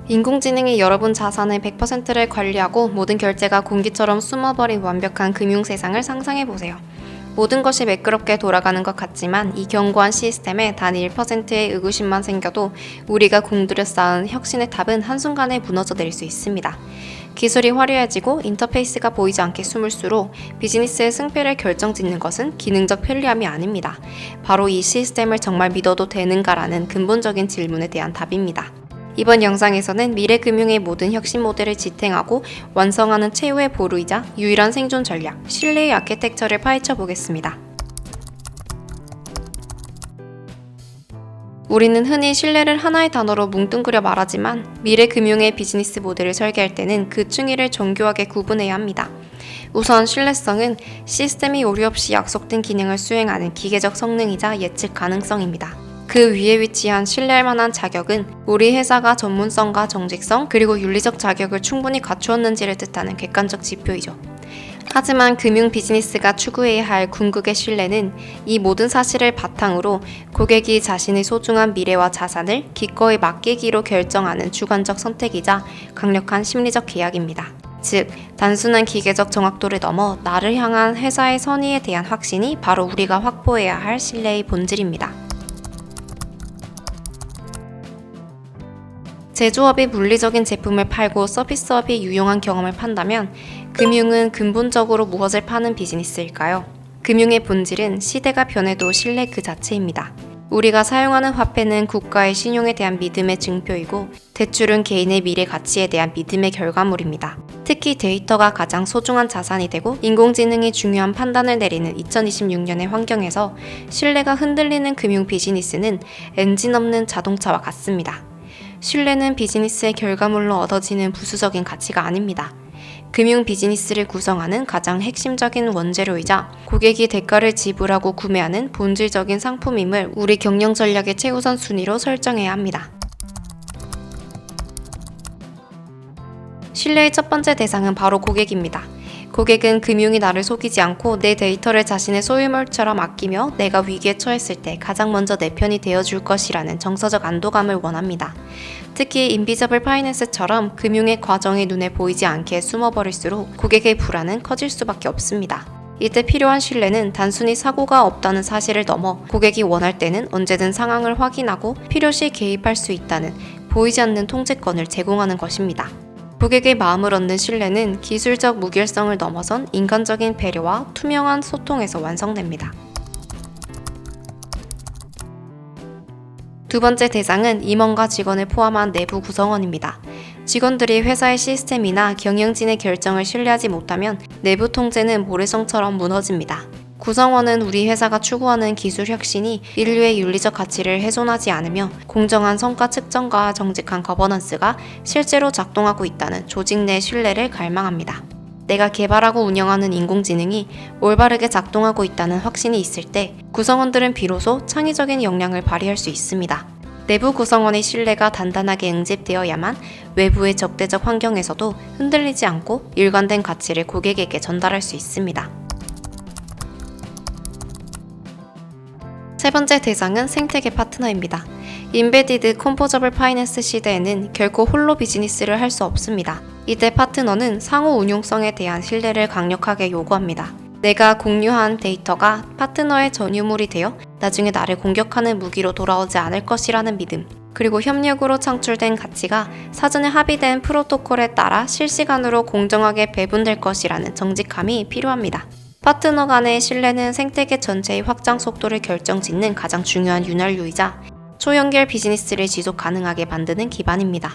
인공지능이 여러분 자산의 100%를 관리하고 모든 결제가 공기처럼 숨어버린 완벽한 금융 세상을 상상해보세요. 모든 것이 매끄럽게 돌아가는 것 같지만 이 견고한 시스템에 단 1%의 의구심만 생겨도 우리가 공들여 쌓은 혁신의 탑은 한순간에 무너져 내릴 수 있습니다. 기술이 화려해지고 인터페이스가 보이지 않게 숨을수록 비즈니스의 승패를 결정짓는 것은 기능적 편리함이 아닙니다. 바로 이 시스템을 정말 믿어도 되는가라는 근본적인 질문에 대한 답입니다. 이번 영상에서는 미래 금융의 모든 혁신 모델을 지탱하고 완성하는 최후의 보루이자 유일한 생존 전략, 신뢰의 아키텍처를 파헤쳐 보겠습니다. 우리는 흔히 신뢰를 하나의 단어로 뭉뚱그려 말하지만 미래 금융의 비즈니스 모델을 설계할 때는 그 층위를 정교하게 구분해야 합니다. 우선 신뢰성은 시스템이 오류 없이 약속된 기능을 수행하는 기계적 성능이자 예측 가능성입니다. 그 위에 위치한 신뢰할 만한 자격은 우리 회사가 전문성과 정직성 그리고 윤리적 자격을 충분히 갖추었는지를 뜻하는 객관적 지표이죠. 하지만 금융 비즈니스가 추구해야 할 궁극의 신뢰는 이 모든 사실을 바탕으로 고객이 자신의 소중한 미래와 자산을 기꺼이 맡기기로 결정하는 주관적 선택이자 강력한 심리적 계약입니다. 즉, 단순한 기계적 정확도를 넘어 나를 향한 회사의 선의에 대한 확신이 바로 우리가 확보해야 할 신뢰의 본질입니다. 제조업이 물리적인 제품을 팔고 서비스업이 유용한 경험을 판다면 금융은 근본적으로 무엇을 파는 비즈니스일까요? 금융의 본질은 시대가 변해도 신뢰 그 자체입니다. 우리가 사용하는 화폐는 국가의 신용에 대한 믿음의 증표이고 대출은 개인의 미래 가치에 대한 믿음의 결과물입니다. 특히 데이터가 가장 소중한 자산이 되고 인공지능이 중요한 판단을 내리는 2026년의 환경에서 신뢰가 흔들리는 금융 비즈니스는 엔진 없는 자동차와 같습니다. 신뢰는 비즈니스의 결과물로 얻어지는 부수적인 가치가 아닙니다. 금융 비즈니스를 구성하는 가장 핵심적인 원재료이자 고객이 대가를 지불하고 구매하는 본질적인 상품임을 우리 경영 전략의 최우선 순위로 설정해야 합니다. 신뢰의 첫 번째 대상은 바로 고객입니다. 고객은 금융이 나를 속이지 않고 내 데이터를 자신의 소유물처럼 아끼며 내가 위기에 처했을 때 가장 먼저 내 편이 되어줄 것이라는 정서적 안도감을 원합니다. 특히 인비저블 파이낸스처럼 금융의 과정이 눈에 보이지 않게 숨어버릴수록 고객의 불안은 커질 수밖에 없습니다. 이때 필요한 신뢰는 단순히 사고가 없다는 사실을 넘어 고객이 원할 때는 언제든 상황을 확인하고 필요시 개입할 수 있다는 보이지 않는 통제권을 제공하는 것입니다. 고객의 마음을 얻는 신뢰는 기술적 무결성을 넘어선 인간적인 배려와 투명한 소통에서 완성됩니다. 두 번째 대상은 임원과 직원을 포함한 내부 구성원입니다. 직원들이 회사의 시스템이나 경영진의 결정을 신뢰하지 못하면 내부 통제는 모래성처럼 무너집니다. 구성원은 우리 회사가 추구하는 기술 혁신이 인류의 윤리적 가치를 훼손하지 않으며 공정한 성과 측정과 정직한 거버넌스가 실제로 작동하고 있다는 조직 내 신뢰를 갈망합니다. 내가 개발하고 운영하는 인공지능이 올바르게 작동하고 있다는 확신이 있을 때 구성원들은 비로소 창의적인 역량을 발휘할 수 있습니다. 내부 구성원의 신뢰가 단단하게 응집되어야만 외부의 적대적 환경에서도 흔들리지 않고 일관된 가치를 고객에게 전달할 수 있습니다. 세 번째 대상은 생태계 파트너입니다. 인베디드 컴포저블 파이낸스 시대에는 결코 홀로 비즈니스를 할 수 없습니다. 이때 파트너는 상호 운용성에 대한 신뢰를 강력하게 요구합니다. 내가 공유한 데이터가 파트너의 전유물이 되어 나중에 나를 공격하는 무기로 돌아오지 않을 것이라는 믿음, 그리고 협력으로 창출된 가치가 사전에 합의된 프로토콜에 따라 실시간으로 공정하게 배분될 것이라는 정직함이 필요합니다. 파트너 간의 신뢰는 생태계 전체의 확장 속도를 결정짓는 가장 중요한 윤활유이자 초연결 비즈니스를 지속 가능하게 만드는 기반입니다.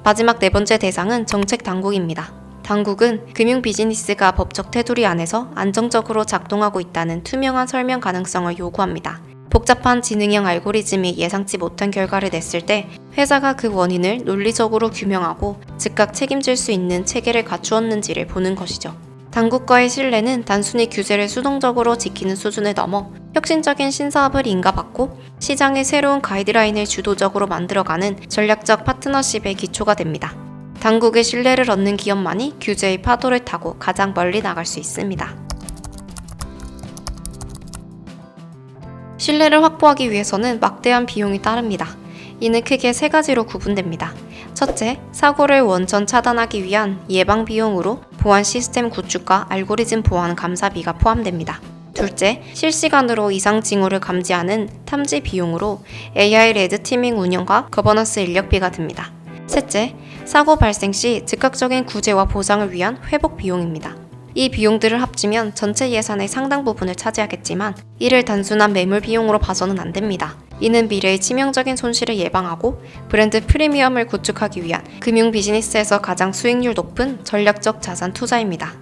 마지막 네 번째 대상은 정책 당국입니다. 당국은 금융 비즈니스가 법적 테두리 안에서 안정적으로 작동하고 있다는 투명한 설명 가능성을 요구합니다. 복잡한 지능형 알고리즘이 예상치 못한 결과를 냈을 때 회사가 그 원인을 논리적으로 규명하고 즉각 책임질 수 있는 체계를 갖추었는지를 보는 것이죠. 당국과의 신뢰는 단순히 규제를 수동적으로 지키는 수준을 넘어 혁신적인 신사업을 인가받고 시장의 새로운 가이드라인을 주도적으로 만들어가는 전략적 파트너십의 기초가 됩니다. 당국의 신뢰를 얻는 기업만이 규제의 파도를 타고 가장 멀리 나갈 수 있습니다. 신뢰를 확보하기 위해서는 막대한 비용이 따릅니다. 이는 크게 세 가지로 구분됩니다. 첫째, 사고를 원천 차단하기 위한 예방 비용으로 보안 시스템 구축과 알고리즘 보안 감사비가 포함됩니다. 둘째, 실시간으로 이상 징후를 감지하는 탐지 비용으로 AI 레드티밍 운영과 거버넌스 인력비가 듭니다. 셋째, 사고 발생 시 즉각적인 구제와 보상을 위한 회복 비용입니다. 이 비용들을 합치면 전체 예산의 상당 부분을 차지하겠지만 이를 단순한 매물 비용으로 봐서는 안 됩니다. 이는 미래의 치명적인 손실을 예방하고 브랜드 프리미엄을 구축하기 위한 금융 비즈니스에서 가장 수익률 높은 전략적 자산 투자입니다.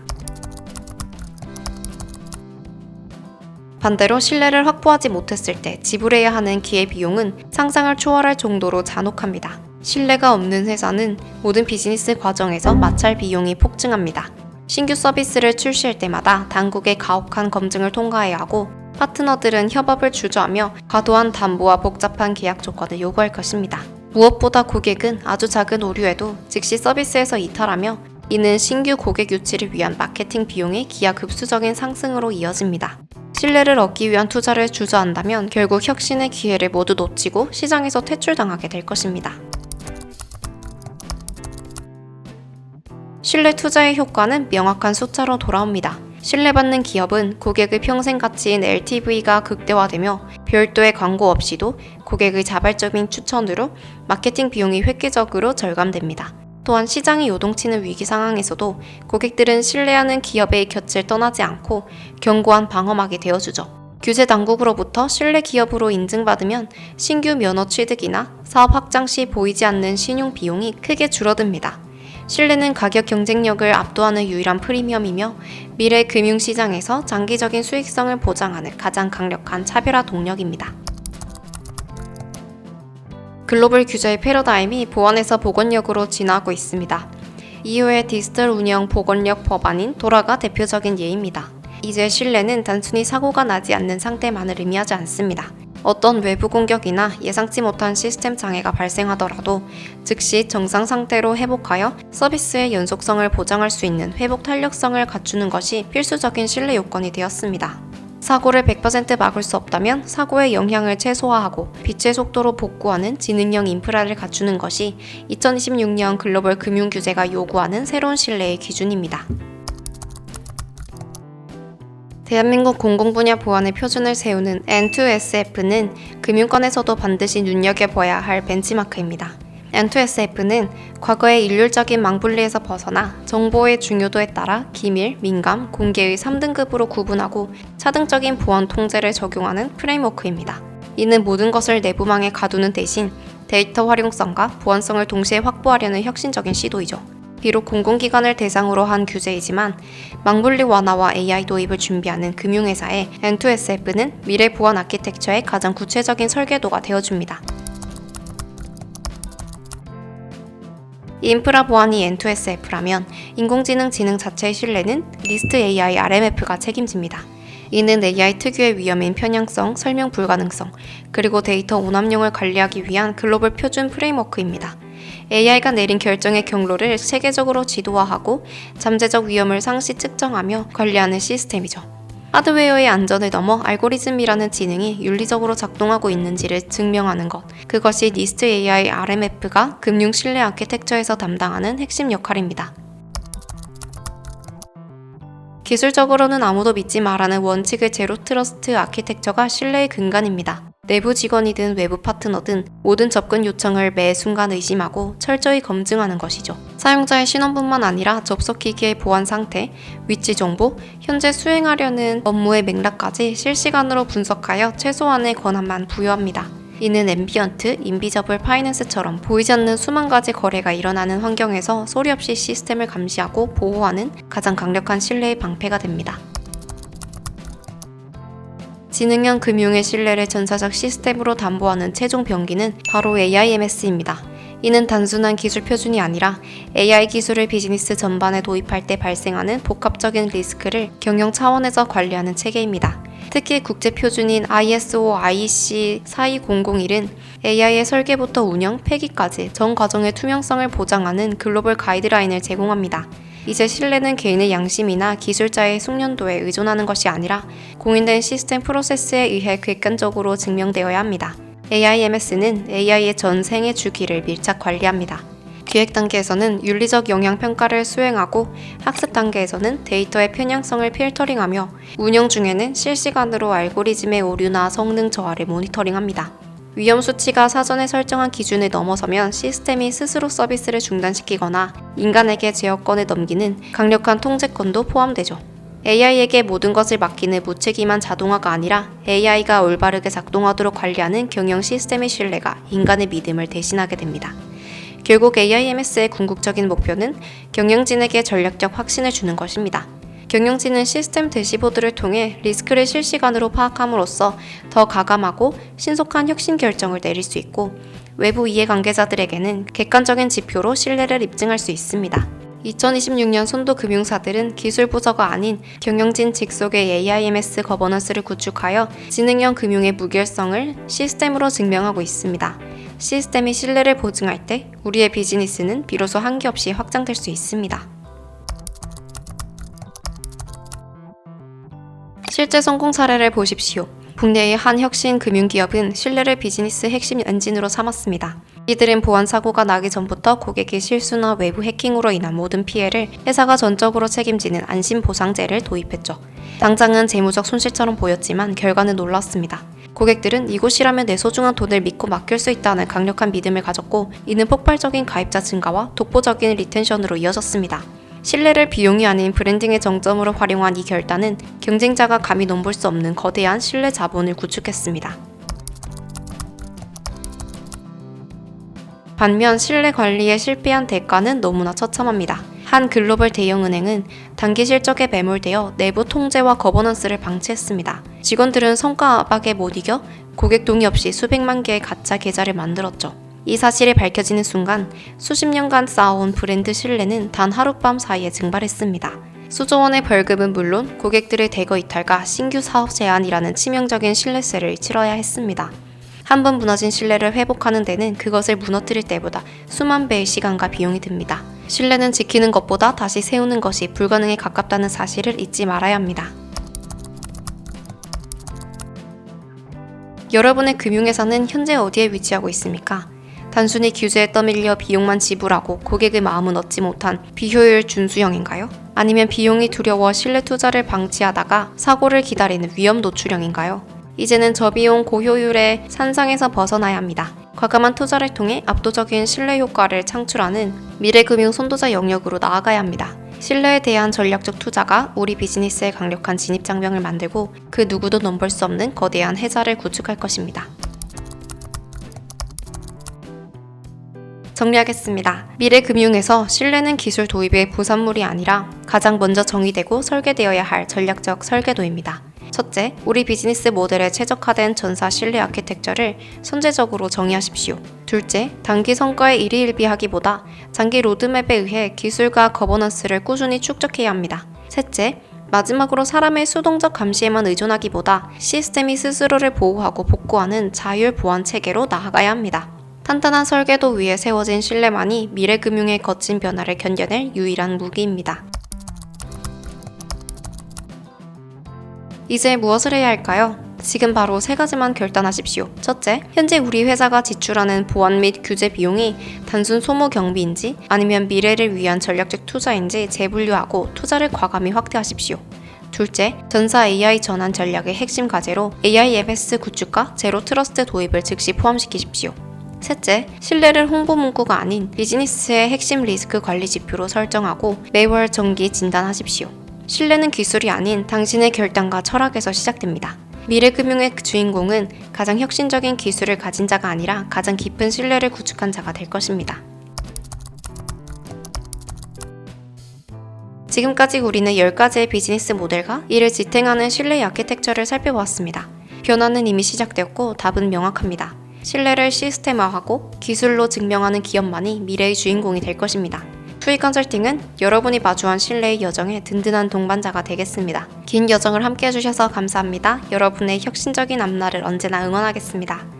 반대로 신뢰를 확보하지 못했을 때 지불해야 하는 기회비용은 상상을 초월할 정도로 잔혹합니다. 신뢰가 없는 회사는 모든 비즈니스 과정에서 마찰 비용이 폭증합니다. 신규 서비스를 출시할 때마다 당국의 가혹한 검증을 통과해야 하고 파트너들은 협업을 주저하며 과도한 담보와 복잡한 계약 조건을 요구할 것입니다. 무엇보다 고객은 아주 작은 오류에도 즉시 서비스에서 이탈하며 이는 신규 고객 유치를 위한 마케팅 비용의 기하급수적인 상승으로 이어집니다. 신뢰를 얻기 위한 투자를 주저한다면 결국 혁신의 기회를 모두 놓치고 시장에서 퇴출당하게 될 것입니다. 신뢰 투자의 효과는 명확한 숫자로 돌아옵니다. 신뢰받는 기업은 고객의 평생 가치인 LTV가 극대화되며 별도의 광고 없이도 고객의 자발적인 추천으로 마케팅 비용이 획기적으로 절감됩니다. 또한 시장이 요동치는 위기 상황에서도 고객들은 신뢰하는 기업의 곁을 떠나지 않고 견고한 방어막이 되어주죠. 규제 당국으로부터 신뢰 기업으로 인증받으면 신규 면허 취득이나 사업 확장 시 보이지 않는 신용 비용이 크게 줄어듭니다. 신뢰는 가격 경쟁력을 압도하는 유일한 프리미엄이며 미래 금융시장에서 장기적인 수익성을 보장하는 가장 강력한 차별화 동력입니다. 글로벌 규제의 패러다임이 보안에서 보건력으로 진화하고 있습니다. 이후에 디지털 운영 보건력 법안인 도라가 대표적인 예입니다. 이제 신뢰는 단순히 사고가 나지 않는 상태만을 의미하지 않습니다. 어떤 외부 공격이나 예상치 못한 시스템 장애가 발생하더라도 즉시 정상 상태로 회복하여 서비스의 연속성을 보장할 수 있는 회복 탄력성을 갖추는 것이 필수적인 신뢰 요건이 되었습니다. 사고를 100% 막을 수 없다면 사고의 영향을 최소화하고 빛의 속도로 복구하는 지능형 인프라를 갖추는 것이 2026년 글로벌 금융 규제가 요구하는 새로운 신뢰의 기준입니다. 대한민국 공공분야 보안의 표준을 세우는 N2SF는 금융권에서도 반드시 눈여겨봐야 할 벤치마크입니다. N2SF는 과거의 일률적인 망분리에서 벗어나 정보의 중요도에 따라 기밀, 민감, 공개의 3등급으로 구분하고 차등적인 보안 통제를 적용하는 프레임워크입니다. 이는 모든 것을 내부망에 가두는 대신 데이터 활용성과 보안성을 동시에 확보하려는 혁신적인 시도이죠. 비록 공공기관을 대상으로 한 규제이지만 망분리 완화와 AI 도입을 준비하는 금융회사의 N2SF는 미래 보안 아키텍처의 가장 구체적인 설계도가 되어줍니다. 인프라 보안이 N2SF라면 인공지능 지능 자체의 신뢰는 리스트 AI RMF가 책임집니다. 이는 AI 특유의 위험인 편향성, 설명 불가능성, 그리고 데이터 오남용을 관리하기 위한 글로벌 표준 프레임워크입니다. AI가 내린 결정의 경로를 세계적으로 지도화하고 잠재적 위험을 상시 측정하며 관리하는 시스템이죠. 하드웨어의 안전을 넘어 알고리즘이라는 지능이 윤리적으로 작동하고 있는지를 증명하는 것, 그것이 니스트 AI RMF가 금융 신뢰 아키텍처에서 담당하는 핵심 역할입니다. 기술적으로는 아무도 믿지 말라는 원칙의 제로 트러스트 아키텍처가 신뢰의 근간입니다. 내부 직원이든 외부 파트너든 모든 접근 요청을 매 순간 의심하고 철저히 검증하는 것이죠. 사용자의 신원뿐만 아니라 접속기기의 보안 상태, 위치 정보, 현재 수행하려는 업무의 맥락까지 실시간으로 분석하여 최소한의 권한만 부여합니다. 이는 앰비언트, 인비저블 파이낸스처럼 보이지 않는 수만 가지 거래가 일어나는 환경에서 소리 없이 시스템을 감시하고 보호하는 가장 강력한 신뢰의 방패가 됩니다. 지능형 금융의 신뢰를 전사적 시스템으로 담보하는 최종 병기는 바로 AIMS입니다. 이는 단순한 기술 표준이 아니라 AI 기술을 비즈니스 전반에 도입할 때 발생하는 복합적인 리스크를 경영 차원에서 관리하는 체계입니다. 특히 국제 표준인 ISO IEC 42001은 AI의 설계부터 운영, 폐기까지 전 과정의 투명성을 보장하는 글로벌 가이드라인을 제공합니다. 이제 신뢰는 개인의 양심이나 기술자의 숙련도에 의존하는 것이 아니라 공인된 시스템 프로세스에 의해 객관적으로 증명되어야 합니다. AIMS는 AI의 전 생애 주기를 밀착 관리합니다. 기획 단계에서는 윤리적 영향 평가를 수행하고 학습 단계에서는 데이터의 편향성을 필터링하며 운영 중에는 실시간으로 알고리즘의 오류나 성능 저하를 모니터링합니다. 위험 수치가 사전에 설정한 기준을 넘어서면 시스템이 스스로 서비스를 중단시키거나 인간에게 제어권을 넘기는 강력한 통제권도 포함되죠. AI에게 모든 것을 맡기는 무책임한 자동화가 아니라 AI가 올바르게 작동하도록 관리하는 경영 시스템의 신뢰가 인간의 믿음을 대신하게 됩니다. 결국 AIMS의 궁극적인 목표는 경영진에게 전략적 확신을 주는 것입니다. 경영진은 시스템 대시보드를 통해 리스크를 실시간으로 파악함으로써 더 가감하고 신속한 혁신 결정을 내릴 수 있고 외부 이해관계자들에게는 객관적인 지표로 신뢰를 입증할 수 있습니다. 2026년 선도 금융사들은 기술 부서가 아닌 경영진 직속의 AIMS 거버넌스를 구축하여 지능형 금융의 무결성을 시스템으로 증명하고 있습니다. 시스템이 신뢰를 보증할 때 우리의 비즈니스는 비로소 한계 없이 확장될 수 있습니다. 실제 성공 사례를 보십시오. 국내의 한 혁신 금융기업은 신뢰를 비즈니스 핵심 엔진으로 삼았습니다. 이들은 보안 사고가 나기 전부터 고객의 실수나 외부 해킹으로 인한 모든 피해를 회사가 전적으로 책임지는 안심 보상제를 도입했죠. 당장은 재무적 손실처럼 보였지만 결과는 놀랐습니다. 고객들은 이곳이라면 내 소중한 돈을 믿고 맡길 수 있다는 강력한 믿음을 가졌고 이는 폭발적인 가입자 증가와 독보적인 리텐션으로 이어졌습니다. 신뢰를 비용이 아닌 브랜딩의 정점으로 활용한 이 결단은 경쟁자가 감히 넘볼 수 없는 거대한 신뢰 자본을 구축했습니다. 반면 신뢰 관리에 실패한 대가는 너무나 처참합니다. 한 글로벌 대형은행은 단기 실적에 매몰되어 내부 통제와 거버넌스를 방치했습니다. 직원들은 성과 압박에 못 이겨 고객 동의 없이 수백만 개의 가짜 계좌를 만들었죠. 이 사실이 밝혀지는 순간 수십 년간 쌓아온 브랜드 신뢰는 단 하룻밤 사이에 증발했습니다. 수조 원의 벌금은 물론 고객들의 대거 이탈과 신규 사업 제한이라는 치명적인 신뢰세를 치러야 했습니다. 한 번 무너진 신뢰를 회복하는 데는 그것을 무너뜨릴 때보다 수만 배의 시간과 비용이 듭니다. 신뢰는 지키는 것보다 다시 세우는 것이 불가능에 가깝다는 사실을 잊지 말아야 합니다. 여러분의 금융회사는 현재 어디에 위치하고 있습니까? 단순히 규제에 떠밀려 비용만 지불하고 고객의 마음은 얻지 못한 비효율 준수형인가요? 아니면 비용이 두려워 신뢰 투자를 방치하다가 사고를 기다리는 위험 노출형인가요? 이제는 저비용 고효율의 산상에서 벗어나야 합니다. 과감한 투자를 통해 압도적인 신뢰 효과를 창출하는 미래금융 선도자 영역으로 나아가야 합니다. 신뢰에 대한 전략적 투자가 우리 비즈니스의 강력한 진입장벽을 만들고 그 누구도 넘볼 수 없는 거대한 해자를 구축할 것입니다. 정리하겠습니다. 미래금융에서 신뢰는 기술 도입의 부산물이 아니라 가장 먼저 정의되고 설계되어야 할 전략적 설계도입니다. 첫째, 우리 비즈니스 모델에 최적화된 전사 신뢰 아키텍처를 선제적으로 정의하십시오. 둘째, 단기 성과에 일희일비하기보다 장기 로드맵에 의해 기술과 거버넌스를 꾸준히 축적해야 합니다. 셋째, 마지막으로 사람의 수동적 감시에만 의존하기보다 시스템이 스스로를 보호하고 복구하는 자율 보안 체계로 나아가야 합니다. 탄탄한 설계도 위에 세워진 신뢰만이 미래금융의 거친 변화를 견뎌낼 유일한 무기입니다. 이제 무엇을 해야 할까요? 지금 바로 세 가지만 결단하십시오. 첫째, 현재 우리 회사가 지출하는 보안 및 규제 비용이 단순 소모 경비인지 아니면 미래를 위한 전략적 투자인지 재분류하고 투자를 과감히 확대하십시오. 둘째, 전사 AI 전환 전략의 핵심 과제로 AIMS 구축과 제로 트러스트 도입을 즉시 포함시키십시오. 셋째, 신뢰를 홍보 문구가 아닌 비즈니스의 핵심 리스크 관리 지표로 설정하고 매월 정기 진단하십시오. 신뢰는 기술이 아닌 당신의 결단과 철학에서 시작됩니다. 미래금융의 주인공은 가장 혁신적인 기술을 가진 자가 아니라 가장 깊은 신뢰를 구축한 자가 될 것입니다. 지금까지 우리는 10가지의 비즈니스 모델과 이를 지탱하는 신뢰 아키텍처를 살펴보았습니다. 변화는 이미 시작되었고 답은 명확합니다. 신뢰를 시스템화하고 기술로 증명하는 기업만이 미래의 주인공이 될 것입니다. 투이 컨설팅은 여러분이 마주한 신뢰의 여정에 든든한 동반자가 되겠습니다. 긴 여정을 함께 해주셔서 감사합니다. 여러분의 혁신적인 앞날을 언제나 응원하겠습니다.